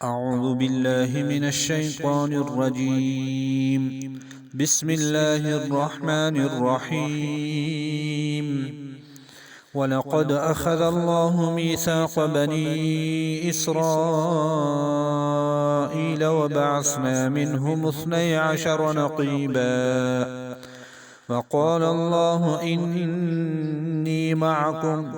أعوذ بالله من الشيطان الرجيم. بسم الله الرحمن الرحيم. ولقد أخذ الله ميثاق بني إسرائيل وبعثنا منهم 12 نقيبا وقال الله إني معكم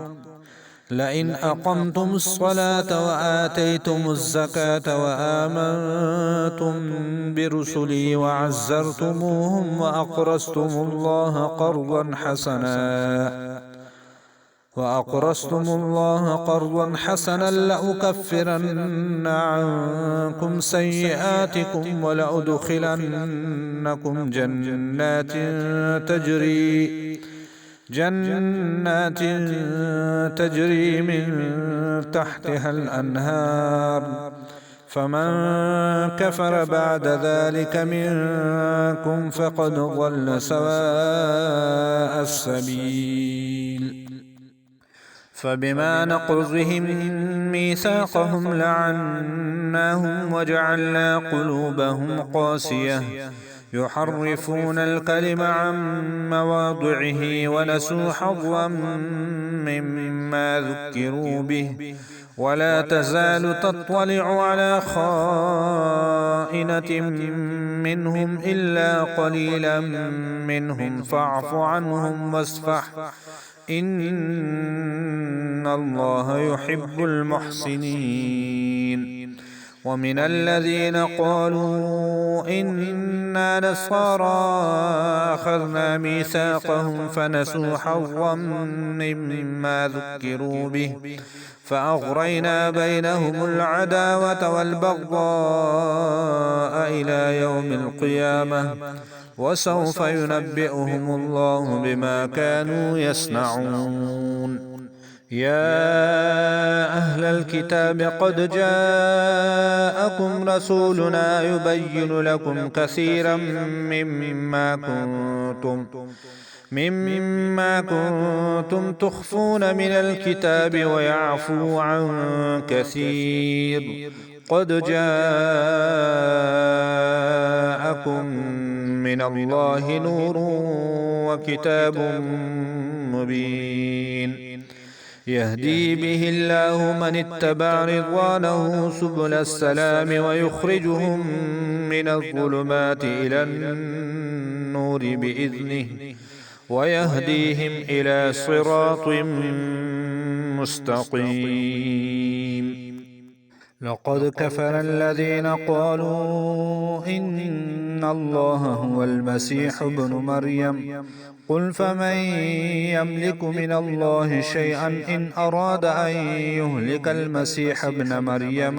لئن أقمتم الصلاة وآتيتم الزكاة وآمنتم برسلي وعزرتموهم وأقرضتم الله قرضا حسنا لأكفرن عنكم سيئاتكم ولأدخلنكم جنات تجري من تحتها الأنهار فمن كفر بعد ذلك منكم فقد ضل سواء السبيل. فبما نقضهم ميثاقهم لعناهم وجعلنا قلوبهم قاسية يحرفون الكلم عن مواضعه ونسوا حظا مما ذكروا به ولا تزال تطلع على خائنة منهم إلا قليلا منهم فاعف عنهم واصفح إن الله يحب المحسنين. ومن الذين قالوا إنا نصارى أخذنا ميثاقهم فنسوا حظا مما ذكروا به فأغرينا بينهم العداوة والبغضاء إلى يوم القيامة وسوف ينبئهم الله بما كانوا يصنعون. يا أهل الكتاب قد جاءكم رسولنا يبين لكم كثيرا مما كنتم تخفون من الكتاب ويعفو عن كثير. قد جاءكم من الله نور وكتاب مبين يهدي به الله من اتبع رضوانه سبل السلام ويخرجهم من الظلمات إلى النور بإذنه ويهديهم إلى صراط مستقيم. لقد كفر الذين قالوا إن الله هو المسيح ابن مريم قل فمن يملك من الله شيئا إن أراد أن يهلك المسيح ابن مريم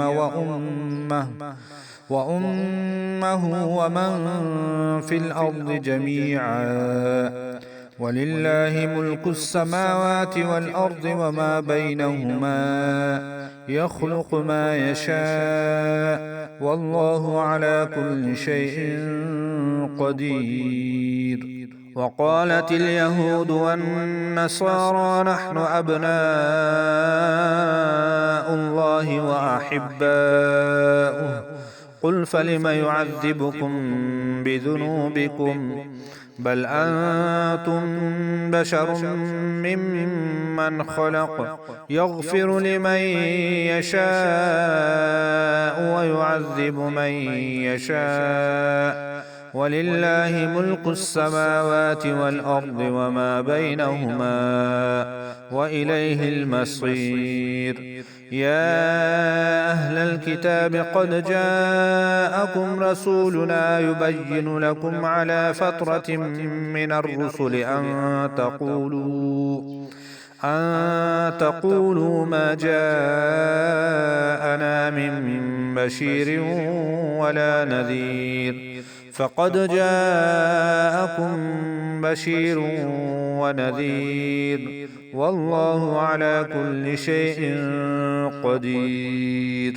وأمه ومن في الأرض جميعا ولله ملك السماوات والأرض وما بينهما يخلق ما يشاء والله على كل شيء قدير. وقالت اليهود والنصارى نحن أبناء الله وأحباؤه قل فلم يعذبكم بذنوبكم بل أنتم بشر ممن خلق يغفر لمن يشاء ويعذب من يشاء ولله ملك السماوات والأرض وما بينهما وإليه المصير. يا أهل الكتاب قد جاءكم رسولنا يبين لكم على فترة من الرسل أن تقولوا ما جاءنا من بشير ولا نذير فقد جاءكم بشير ونذير والله على كل شيء قدير.